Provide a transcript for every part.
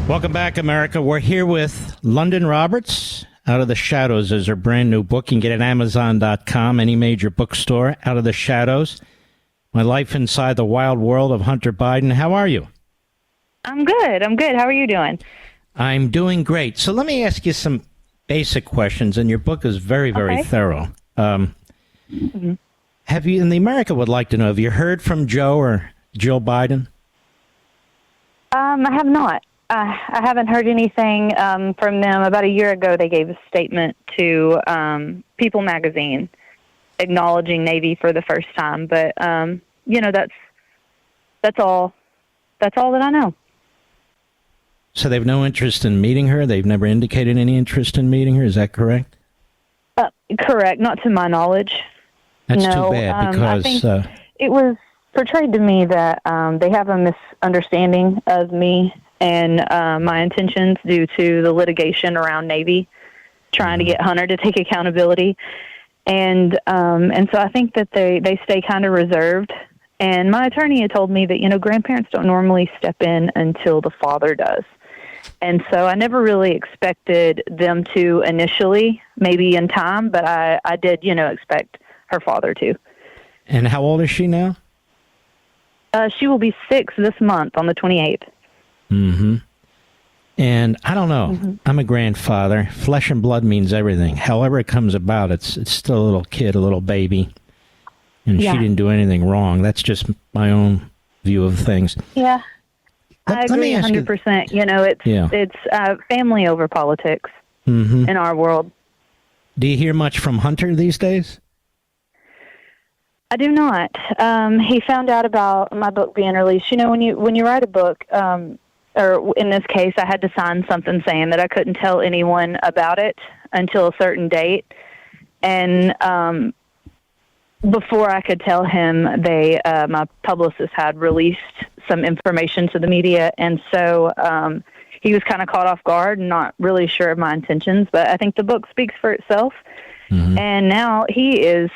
Welcome back, America. We're here with Lunden Roberts. Out of the Shadows is her brand new book. You can get it at Amazon.com, any major bookstore. Out of the Shadows, My Life Inside the Wild World of Hunter Biden. How are you? I'm good. How are you doing? I'm doing great. So let me ask you some basic questions, and your book is very, very thorough. Have you, and the America would like to know, have you heard from Joe or Jill Biden? I have not. I haven't heard anything from them. About a year ago, they gave a statement to People magazine acknowledging Navy for the first time. But, that's all. That's all that I know. So they have no interest in meeting her? They've never indicated any interest in meeting her? Is that correct? Correct. Not to my knowledge. That's too bad, because I think it was portrayed to me that they have a misunderstanding of me and my intentions due to the litigation around Navy, trying to get Hunter to take accountability. And so I think that they stay kind of reserved. And my attorney had told me that, grandparents don't normally step in until the father does. And so I never really expected them to initially, maybe in time, but I did, expect her father to. And how old is she now? She will be 6 this month on the 28th. Mm-hmm. And I don't know. I'm a grandfather. Flesh and blood means everything. However it comes about, it's still a little kid, a little baby. And she didn't do anything wrong. That's just my own view of things. Yeah. I agree 100%. It's family over politics in our world. Do you hear much from Hunter these days? I do not. He found out about my book being released. When you write a book, or in this case, I had to sign something saying that I couldn't tell anyone about it until a certain date. And before I could tell him, my publicist had released some information to the media, and so he was kind of caught off guard and not really sure of my intentions. But I think the book speaks for itself, and now he is,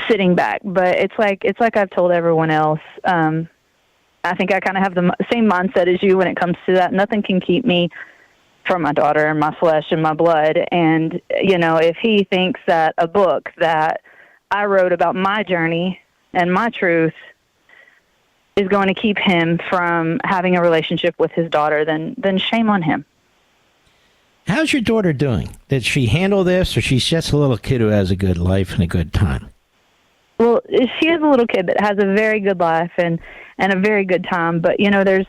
sitting back. But it's like I've told everyone else. I think I kind of have the same mindset as you when it comes to that. Nothing can keep me from my daughter and my flesh and my blood. And, if he thinks that a book that I wrote about my journey and my truth is going to keep him from having a relationship with his daughter, then shame on him. How's your daughter doing? Did she handle this, or she's just a little kid who has a good life and a good time? Well, she is a little kid that has a very good life and a very good time, but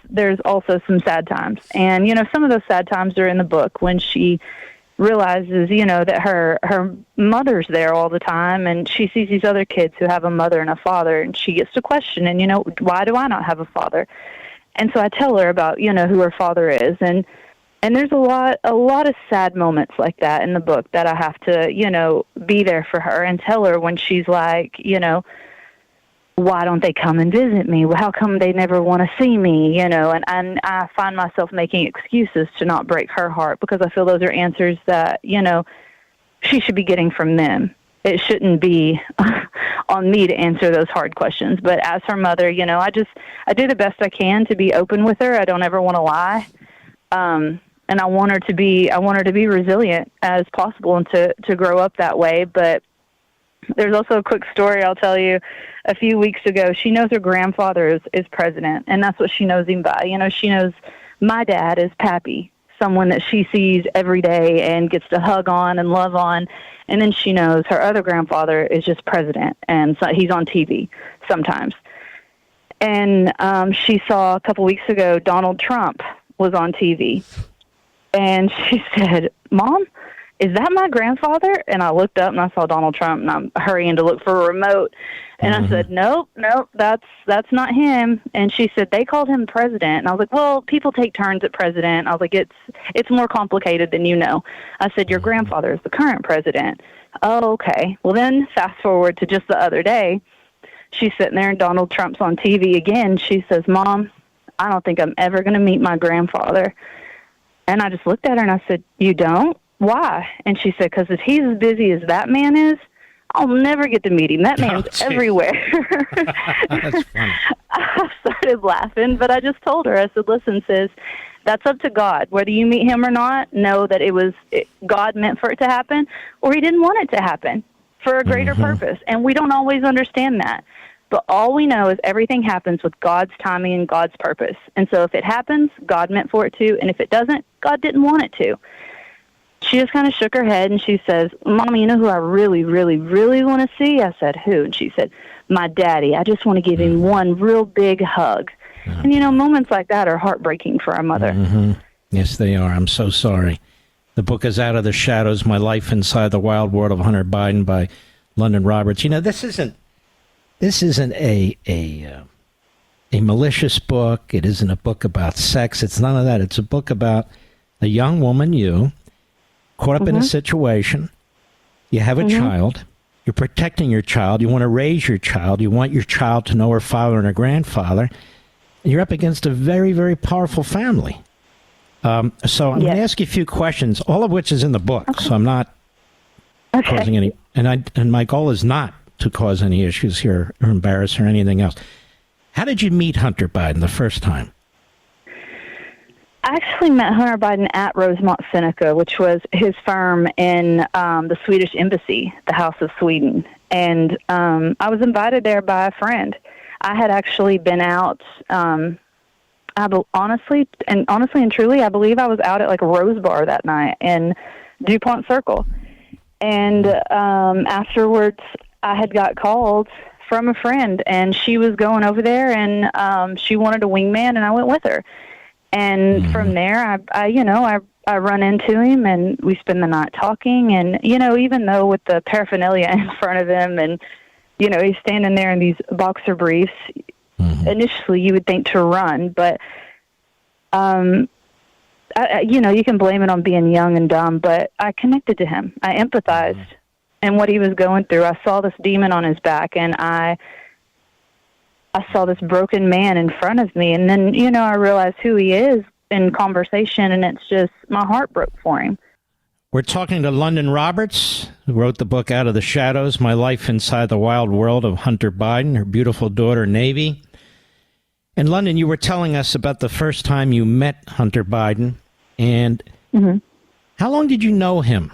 there's also some sad times. And some of those sad times are in the book when she realizes that her mother's there all the time, and she sees these other kids who have a mother and a father, and she gets to question, and why do I not have a father? And so I tell her about who her father is, and there's a lot of sad moments like that in the book that I have to be there for her and tell her when she's like, why don't they come and visit me? Well, how come they never want to see me? And I find myself making excuses to not break her heart, because I feel those are answers that, she should be getting from them. It shouldn't be on me to answer those hard questions. But as her mother, I do the best I can to be open with her. I don't ever want to lie. And I want her to be resilient as possible and to grow up that way. But there's also a quick story I'll tell you. A few weeks ago, she knows her grandfather is president, and that's what she knows him by. She knows my dad is Pappy, someone that she sees every day and gets to hug on and love on. And then she knows her other grandfather is just president, and so he's on TV sometimes. And she saw a couple weeks ago Donald Trump was on TV. And she said, "Mom, is that my grandfather?" And I looked up and I saw Donald Trump, and I'm hurrying to look for a remote. And I said, nope, that's not him. And she said, they called him president. And I was like, well, people take turns at president. I was like, it's more complicated than you know. I said, your grandfather is the current president. Oh, okay. Well, then fast forward to just the other day, she's sitting there and Donald Trump's on TV again. She says, Mom, I don't think I'm ever going to meet my grandfather. And I just looked at her and I said, you don't? Why? And she said, because if he's as busy as that man is, I'll never get to meet him. That man's Don't you? everywhere. That's funny. I started laughing, but I just told her, I said, listen, sis, that's up to God. Whether you meet him or not, know that God meant for it to happen, or he didn't want it to happen for a greater purpose. And we don't always understand that. But all we know is everything happens with God's timing and God's purpose. And so if it happens, God meant for it to. And if it doesn't, God didn't want it to. She just kind of shook her head and she says, Mommy, you know who I really, really, really want to see? I said, who? And she said, my daddy. I just want to give him one real big hug. And, moments like that are heartbreaking for a mother. Mm-hmm. Yes, they are. I'm so sorry. The book is Out of the Shadows, My Life Inside the Wild World of Hunter Biden by Lunden Roberts. This isn't a malicious book. It isn't a book about sex. It's none of that. It's a book about a young woman, caught up in a situation. You have a child. You're protecting your child. You want to raise your child. You want your child to know her father and her grandfather. And you're up against a very, very powerful family. So I'm going to ask you a few questions, all of which is in the book. Okay. So I'm not causing any, and my goal is not to cause any issues here or embarrass or anything else. How did you meet Hunter Biden the first time? I actually met Hunter Biden at Rosemont Seneca, which was his firm in the Swedish Embassy, the House of Sweden. And I was invited there by a friend. I had actually been out, honestly and truly, I believe I was out at like a Rose Bar that night in DuPont Circle. And afterwards, I had got called from a friend, and she was going over there, and she wanted a wingman, and I went with her. And from there, I run into him, and we spend the night talking. And, even though with the paraphernalia in front of him and, he's standing there in these boxer briefs, initially you would think to run. But, you can blame it on being young and dumb, but I connected to him. I empathized in what he was going through. I saw this demon on his back, and I saw this broken man in front of me. And then, I realized who he is in conversation, and it's just, my heart broke for him. We're talking to Lunden Roberts, who wrote the book Out of the Shadows, My Life Inside the Wild World of Hunter Biden, her beautiful daughter, Navy. And Lunden, you were telling us about the first time you met Hunter Biden, and how long did you know him?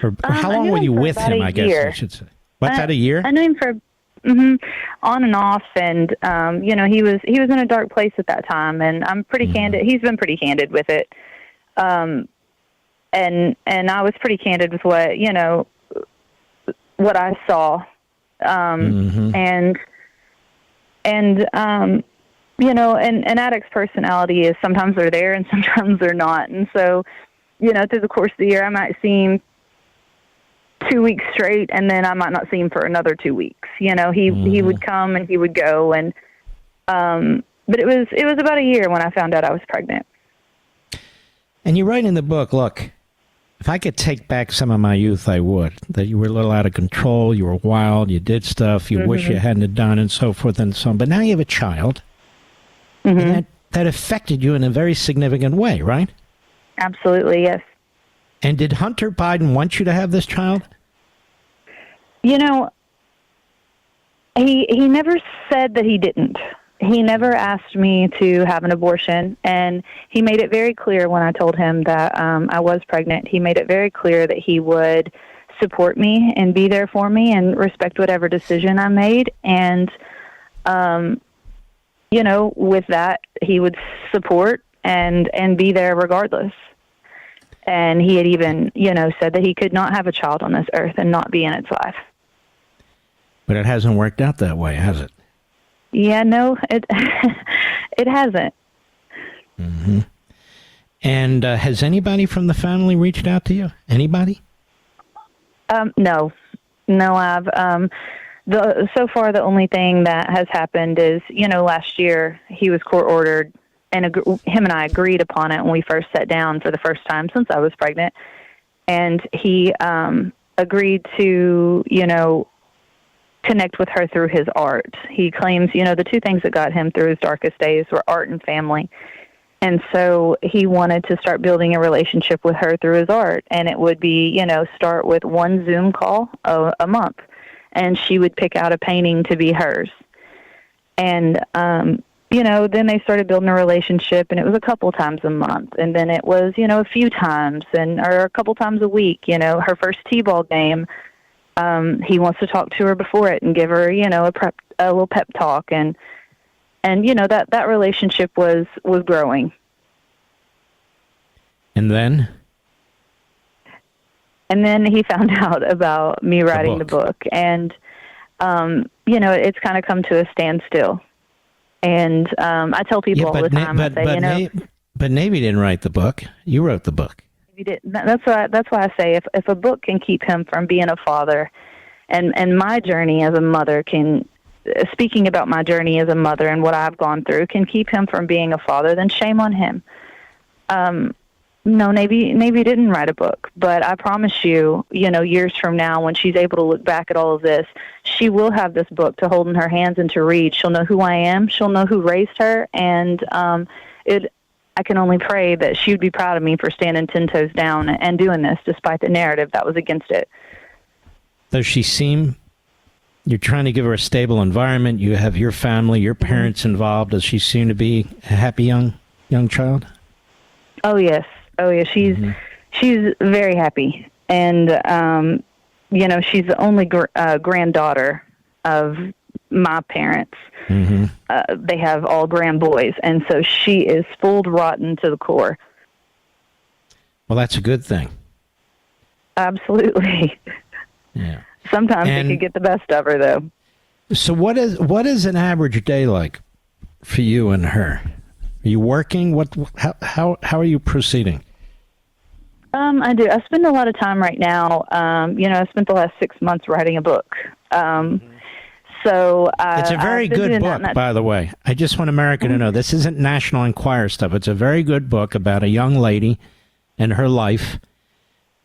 Or how long were you with him, I guess I should say. What's that, a year? I knew him for on and off, and he was in a dark place at that time, and I'm pretty candid. He's been pretty candid with it, and I was pretty candid with what I saw, and an addict's personality is sometimes they're there and sometimes they're not, and so through the course of the year I might see him 2 weeks straight, and then I might not see him for another 2 weeks. He would come and he would go, and but it was about a year when I found out I was pregnant. And you write in the book, look, if I could take back some of my youth, I would. That you were a little out of control, you were wild, you did stuff you wish you hadn't have done, and so forth and so on. But now you have a child, and that affected you in a very significant way, right? Absolutely, yes. And did Hunter Biden want you to have this child? He never said that he didn't. He never asked me to have an abortion, and he made it very clear when I told him that I was pregnant. He made it very clear that he would support me and be there for me and respect whatever decision I made. And, with that, he would support and be there regardless. And he had even, said that he could not have a child on this earth and not be in its life. But it hasn't worked out that way, has it? Yeah, no, it hasn't. And has anybody from the family reached out to you? Anybody? No, I've so far the only thing that has happened is, last year he was court ordered, and him and I agreed upon it when we first sat down for the first time since I was pregnant, and he agreed to, connect with her through his art. He claims, the two things that got him through his darkest days were art and family. And so he wanted to start building a relationship with her through his art. And it would be, start with one Zoom call a month. And she would pick out a painting to be hers. And, then they started building a relationship, and it was a couple times a month. And then it was, a few times or a couple times a week. Her first T-ball game, he wants to talk to her before it and give her, a little pep talk. And that relationship was growing. And then he found out about me writing the book. And, it's kind of come to a standstill. And I tell people all the time, but Navy didn't write the book. You wrote the book. He did. That's why I say if a book can keep him from being a father, and my journey as a mother speaking about my journey as a mother and what I've gone through can keep him from being a father, then shame on him. No, Navy didn't write a book, but I promise you, years from now, when she's able to look back at all of this, she will have this book to hold in her hands and to read. She'll know who I am. She'll know who raised her. And I can only pray that she would be proud of me for standing 10 toes down and doing this, despite the narrative that was against it. Does she seem, you're trying to give her a stable environment. You have your family, your parents involved. Does she seem to be a happy young child? Oh, yes. She's very happy. And, she's the only granddaughter of my parents. Mm-hmm. They have all grand boys. And so she is spoiled rotten to the core. Well, that's a good thing. Absolutely. Yeah. Sometimes it could get the best of her, though. So what is an average day like for you and her? Are you working? How are you proceeding? I do. I spend a lot of time right now. I spent the last 6 months writing a book. So it's a very good book, by the way. I just want America to know this isn't National Enquirer stuff. It's a very good book about a young lady and her life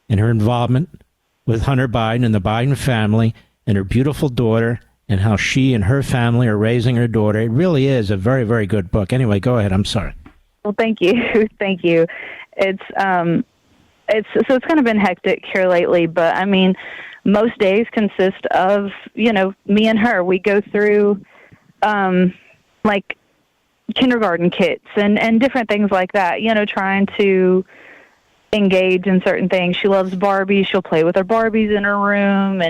and her involvement with Hunter Biden and the Biden family and her beautiful daughter and how she and her family are raising her daughter. It really is a very, very good book. Anyway, go ahead. I'm sorry. Well, thank you. Thank you. It's kind of been hectic here lately, but I mean, most days consist of, me and her. We go through, like kindergarten kits and different things like that, trying to engage in certain things. She loves Barbies. She'll play with her Barbies in her room,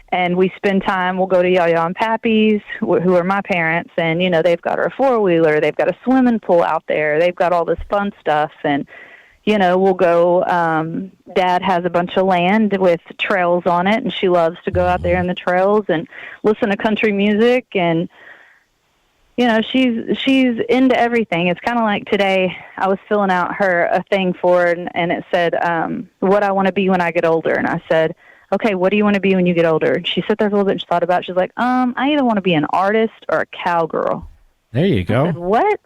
and we spend time. We'll go to Yaya and Pappy's, who are my parents, and, they've got a four-wheeler. They've got a swimming pool out there. They've got all this fun stuff, and we'll go, Dad has a bunch of land with trails on it, and she loves to go out there in the trails and listen to country music. And, she's into everything. It's kind of like today I was filling out a thing for her, and it said, what I want to be when I get older. And I said, okay, what do you want to be when you get older? And she sat there for a little bit and she thought about it. She's like, I either want to be an artist or a cowgirl. There you go. I said, what?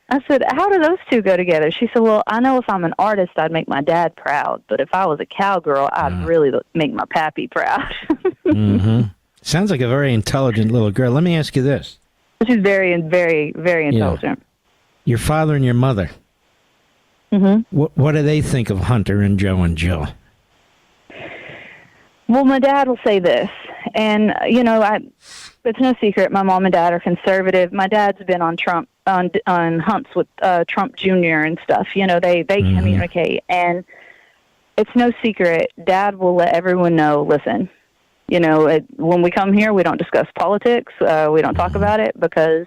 I said, how do those two go together? She said, well, I know if I'm an artist, I'd make my dad proud. But if I was a cowgirl, I'd really make my pappy proud. Mm-hmm. Sounds like a very intelligent little girl. Let me ask you this. She's very, very, very intelligent. Yeah. Your father and your mother, what do they think of Hunter and Joe and Jill? Well, my dad will say this. And, it's no secret. My mom and dad are conservative. My dad's been on Trump, on hunts with Trump Jr. and stuff. They communicate. And it's no secret. Dad will let everyone know, listen, when we come here, we don't discuss politics. We don't talk about it because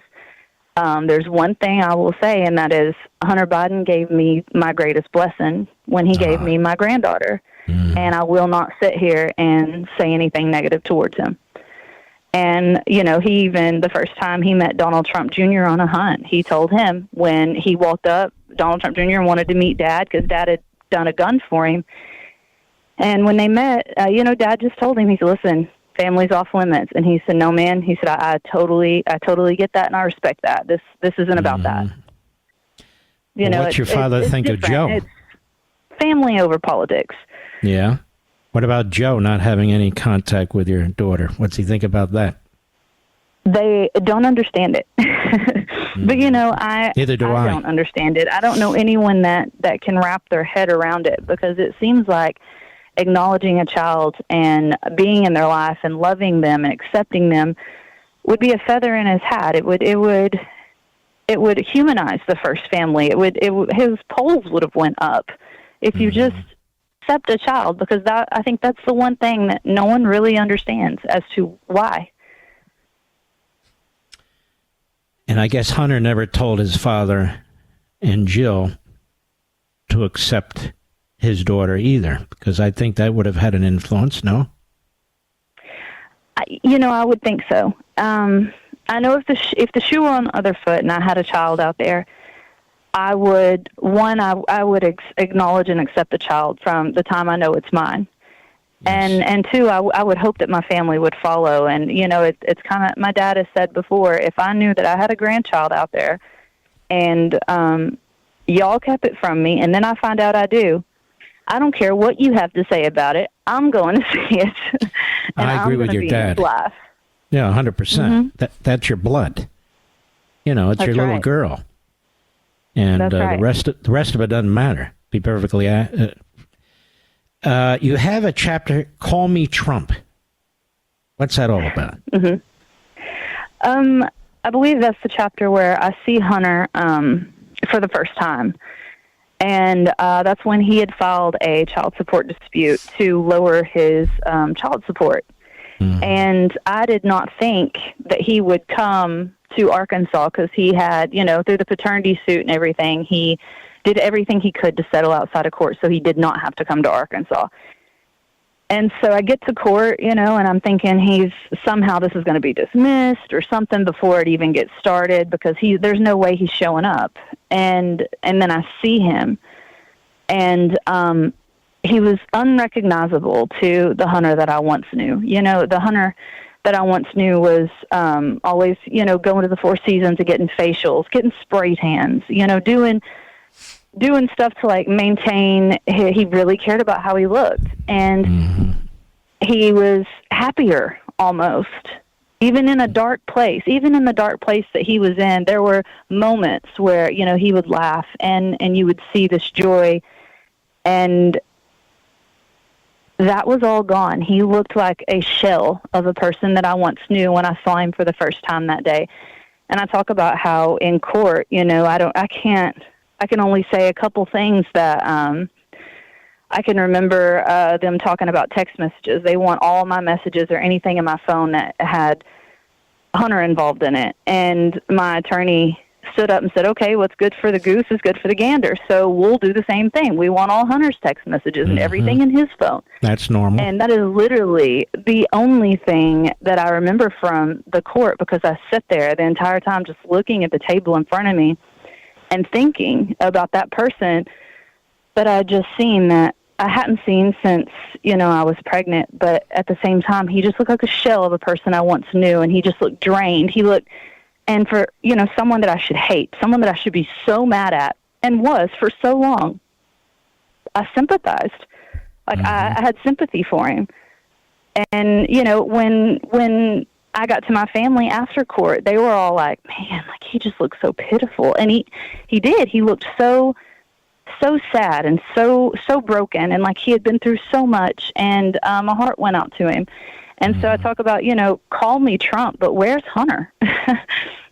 there's one thing I will say, and that is Hunter Biden gave me my greatest blessing when he gave me my granddaughter. And I will not sit here and say anything negative towards him. And, he even, the first time he met Donald Trump Jr. on a hunt, he told him when he walked up, Donald Trump Jr. wanted to meet Dad because Dad had done a gun for him. And when they met, Dad just told him, he said, listen, family's off limits. And he said, no, man. He said, I totally get that and I respect that. This isn't about that. What's your father think of Joe? It's family over politics. Yeah. What about Joe not having any contact with your daughter? What's he think about that? They don't understand it. But, you know, Neither do I. don't understand it. I don't know anyone that can wrap their head around it, because it seems like acknowledging a child and being in their life and loving them and accepting them would be a feather in his hat. It would humanize the first family. His polls would have went up if you just accept a child, because I think that's the one thing that no one really understands as to why. And I guess Hunter never told his father and Jill to accept his daughter either, because I think that would have had an influence, no? I would think so. I know if the shoe were on the other foot and I had a child out there, I would acknowledge and accept the child from the time I know it's mine. Yes. And two, I would hope that my family would follow. And, it's kind of, my dad has said before, if I knew that I had a grandchild out there and y'all kept it from me and then I find out I do, I don't care what you have to say about it. I'm going to see it. And I agree with your dad. Yeah, 100%. Mm-hmm. That's your blood. It's your little girl. And the rest of it doesn't matter. Be perfectly... you have a chapter, Call Me Trump. What's that all about? Mm-hmm. I believe that's the chapter where I see Hunter for the first time. And that's when he had filed a child support dispute to lower his child support. Mm-hmm. And I did not think that he would come to Arkansas, because he had, through the paternity suit and everything, he did everything he could to settle outside of court, so he did not have to come to Arkansas. And so I get to court, and I'm thinking somehow this is going to be dismissed or something before it even gets started, because there's no way he's showing up. And then I see him, and he was unrecognizable to the Hunter that I once knew. The Hunter that I once knew was always, going to the Four Seasons and getting facials, getting spray tans, doing stuff to maintain. He really cared about how he looked, and he was happier almost, even in a dark place. Even in the dark place that he was in, there were moments where he would laugh, and you would see this joy, and that was all gone. He looked like a shell of a person that I once knew when I saw him for the first time that day. And I talk about how in court, I can only say a couple things that I can remember them talking about text messages. They want all my messages or anything in my phone that had Hunter involved in it. And my attorney stood up and said, okay, what's good for the goose is good for the gander. So we'll do the same thing. We want all Hunter's text messages and everything in his phone. That's normal. And that is literally the only thing that I remember from the court, because I sit there the entire time just looking at the table in front of me and thinking about that person that I had just seen, that I hadn't seen since, I was pregnant. But at the same time, he just looked like a shell of a person I once knew, and he just looked drained. He looked, and for, someone that I should hate, someone that I should be so mad at, and was for so long, I sympathized. Like, I had sympathy for him. And, when I got to my family after court, they were all like, man, he just looks so pitiful. And he did. He looked so sad and so broken, and like he had been through so much, and my heart went out to him. And so I talk about, call me Trump, but where's Hunter?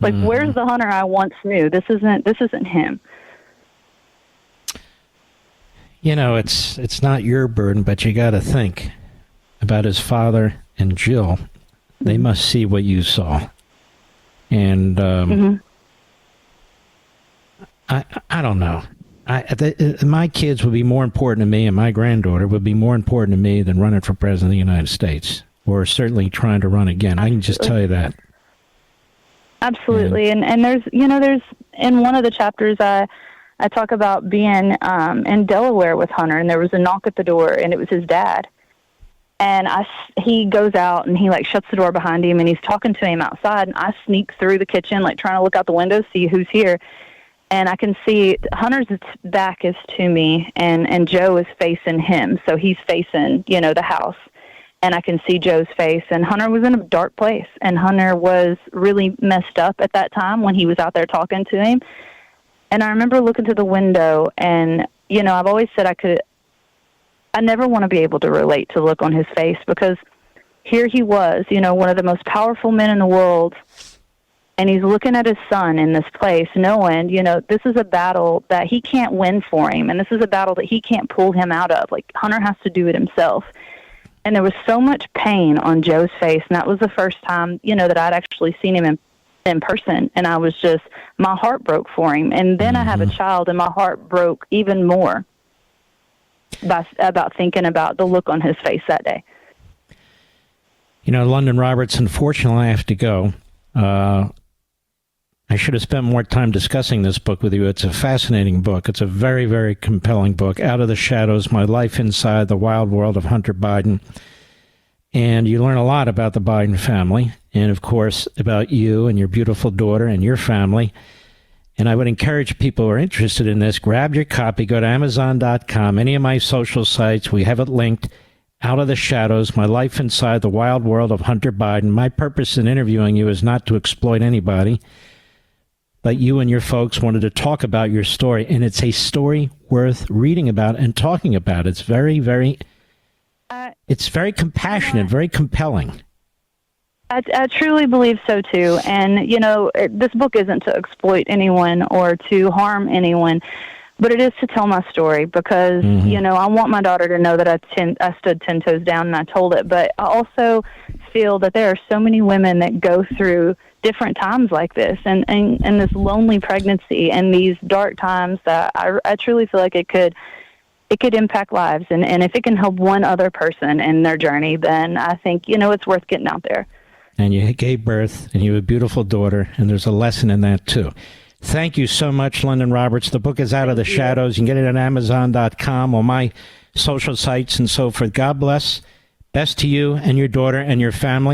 Where's the Hunter I once knew? This isn't him. It's not your burden, but you got to think about his father and Jill. They must see what you saw. And I don't know. My kids would be more important to me, and my granddaughter would be more important to me than running for president of the United States, or certainly trying to run again. I can just tell you that. Absolutely. And there's in one of the chapters, I talk about being in Delaware with Hunter, and there was a knock at the door, and it was his dad. And he goes out, and he shuts the door behind him, and he's talking to him outside, and I sneak through the kitchen, trying to look out the window, see who's here. And I can see Hunter's back is to me, and Joe is facing him. So he's facing, the house. and I can see Joe's face. And Hunter was in a dark place, and Hunter was really messed up at that time when he was out there talking to him. And I remember looking to the window, and, you know, I've always said I never want to be able to relate to the look on his face, because here he was, you know, one of the most powerful men in the world, and he's looking at his son in this place, knowing, you know, this is a battle that he can't win for him, and this is a battle that he can't pull him out of. Like, Hunter has to do it himself. And there was so much pain on Joe's face, and that was the first time, you know, that I'd actually seen him in person, and I was just, my heart broke for him. And then I have a child, and my heart broke even more about thinking about the look on his face that day. You know, Lunden Roberts, unfortunately, I have to go. I should have spent more time discussing this book with you. It's a fascinating book. It's a very, very compelling book. Out of the Shadows, My Life Inside the Wild World of Hunter Biden. And you learn a lot about the Biden family, and, of course, about you and your beautiful daughter and your family. And I would encourage people who are interested in this, grab your copy, go to Amazon.com, any of my social sites. We have it linked. Out of the Shadows, My Life Inside the Wild World of Hunter Biden. My purpose in interviewing you is not to exploit anybody, but you and your folks wanted to talk about your story, and it's a story worth reading about and talking about. It's very, very, it's very compassionate, very compelling. I truly believe so, too. And, you know, this book isn't to exploit anyone or to harm anyone, but it is to tell my story, because, you know, I want my daughter to know that I stood 10 toes down and I told it. But I also feel that there are so many women that go through different times like this, and this lonely pregnancy and these dark times, that I truly feel like it could impact lives. And if it can help one other person in their journey, then I think, you know, it's worth getting out there. And you gave birth, and you have a beautiful daughter, and there's a lesson in that, too. Thank you so much, Lunden Roberts. The book is Out of the Shadows. You can get it at Amazon.com, on my social sites and so forth. God bless. Best to you and your daughter and your family.